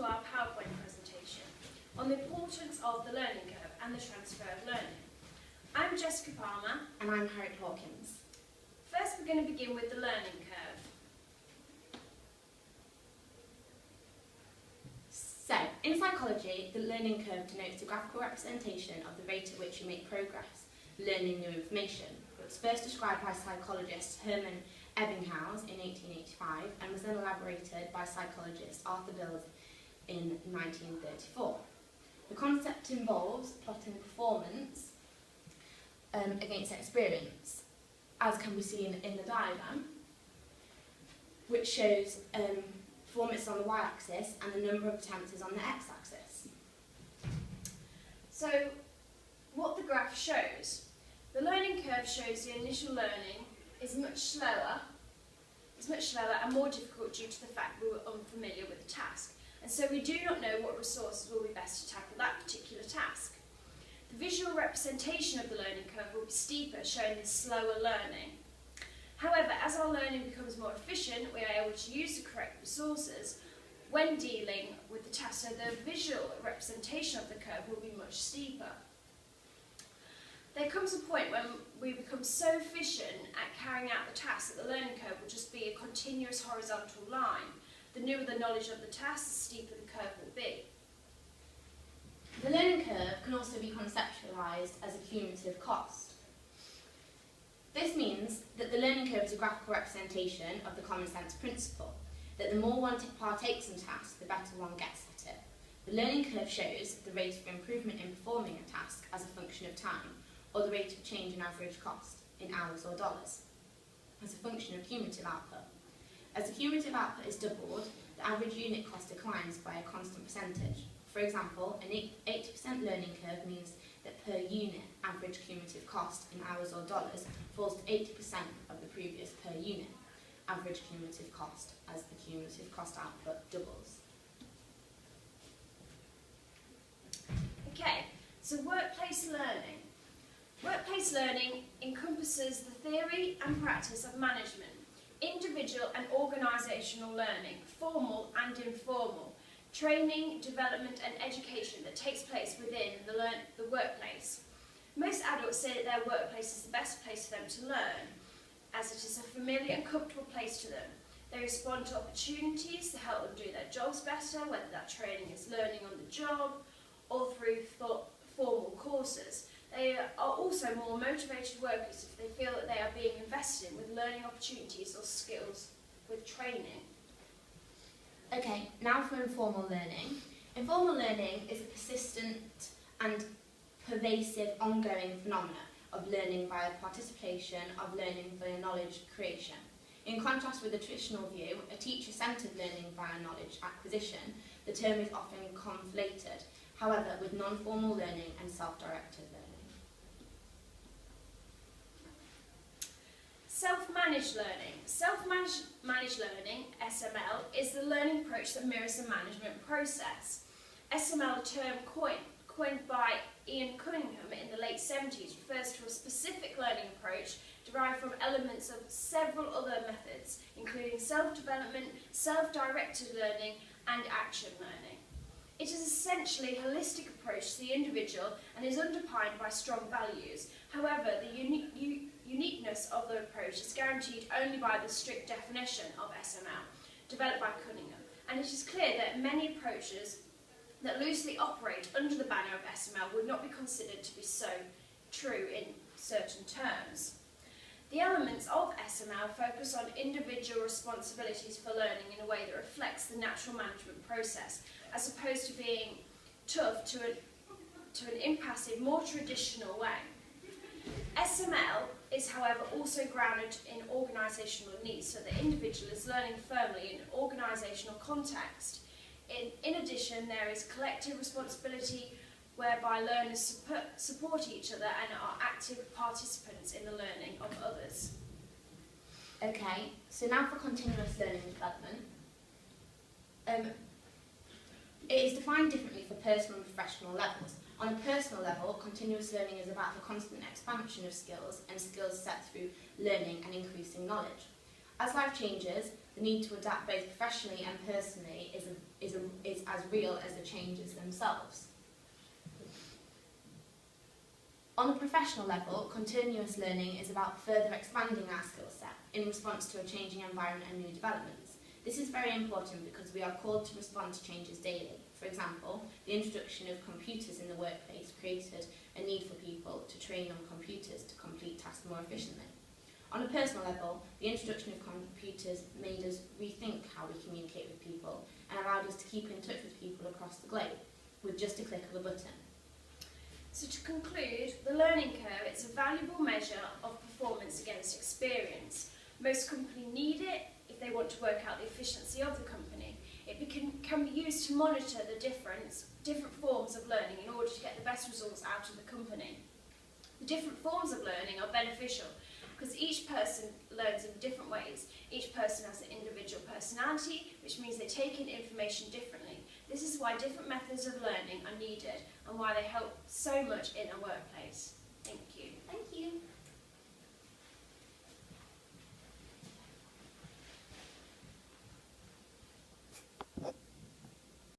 our PowerPoint presentation on the importance of the learning curve and the transfer of learning. I'm Jessica Palmer. And I'm Harriet Hawkins. First, we're going to begin with the learning curve. So, in psychology, the learning curve denotes the graphical representation of the rate at which you make progress learning new information. It was first described by psychologist Hermann Ebbinghaus in 1885 and was then elaborated by psychologist Arthur Bills in 1934. The concept involves plotting performance against experience, as can be seen in the diagram, which shows performance on the y-axis and the number of attempts is on the x-axis. So, what the graph shows, the learning curve shows the initial learning is much slower and more difficult due to the fact we were unfamiliar with the task, and so we do not know what resources will be best to tackle that particular task. The visual representation of the learning curve will be steeper, showing this slower learning. However, as our learning becomes more efficient, we are able to use the correct resources when dealing with the task, so the visual representation of the curve will be much steeper. There comes a point when we become so efficient at carrying out the task that the learning curve will just be a continuous horizontal line. The newer the knowledge of the task, the steeper the curve will be. The learning curve can also be conceptualised as a cumulative cost. This means that the learning curve is a graphical representation of the common sense principle, that the more one partakes in tasks, the better one gets at it. The learning curve shows the rate of improvement in performing a task as a function of time, or the rate of change in average cost, in hours or dollars, as a function of cumulative output. As the cumulative output is doubled, the average unit cost declines by a constant percentage. For example, an 80% learning curve means that per unit average cumulative cost in hours or dollars falls to 80% of the previous per unit average cumulative cost as the cumulative cost output doubles. Okay, so workplace learning. Workplace learning encompasses the theory and practice of management, individual and organisational learning, formal and informal, training, development and education that takes place within the workplace. Most adults say that their workplace is the best place for them to learn, as it is a familiar and comfortable place to them. They respond to opportunities to help them do their jobs better, whether that training is learning on the job or through formal courses. They are also more motivated workers if they feel that they are being invested in with learning opportunities or skills with training. Okay, now for informal learning. Informal learning is a persistent and pervasive ongoing phenomena of learning via participation, of learning via knowledge creation. In contrast with the traditional view, a teacher-centred learning via knowledge acquisition, the term is often conflated, however, with non-formal learning and self-directed learning. Self-managed learning. Self-managed learning, SML, is the learning approach that mirrors the management process. SML, a term coined by Ian Cunningham in the late 70s, refers to a specific learning approach derived from elements of several other methods, including self-development, self-directed learning, and action learning. It is essentially a holistic approach to the individual and is underpinned by strong values. However, the uniqueness of the approach is guaranteed only by the strict definition of SML, developed by Cunningham, and it is clear that many approaches that loosely operate under the banner of SML would not be considered to be so true in certain terms. The elements of SML focus on individual responsibilities for learning in a way that reflects the natural management process, as opposed to being tough to an impassive, more traditional way. SML is, however, also grounded in organisational needs, so the individual is learning firmly in an organisational context. In addition, there is collective responsibility, whereby learners support each other and are active participants in the learning of others. Okay, so now for continuous learning and development. It is defined differently for personal and professional levels. On a personal level, continuous learning is about the constant expansion of skills and skills set through learning and increasing knowledge. As life changes, the need to adapt both professionally and personally is as real as the changes themselves. On a professional level, continuous learning is about further expanding our skill set in response to a changing environment and new developments. This is very important because we are called to respond to changes daily. For example, the introduction of computers in the workplace created a need for people to train on computers to complete tasks more efficiently. On a personal level, the introduction of computers made us rethink how we communicate with people and allowed us to keep in touch with people across the globe with just a click of a button. So to conclude, the learning curve is a valuable measure of performance against experience. Most companies need it if they want to work out the efficiency of the company. It can be used to monitor the different forms of learning in order to get the best results out of the company. The different forms of learning are beneficial because each person learns in different ways. Each person has an individual personality, which means they take in information differently. This is why different methods of learning are needed and why they help so much in a workplace. Thank you.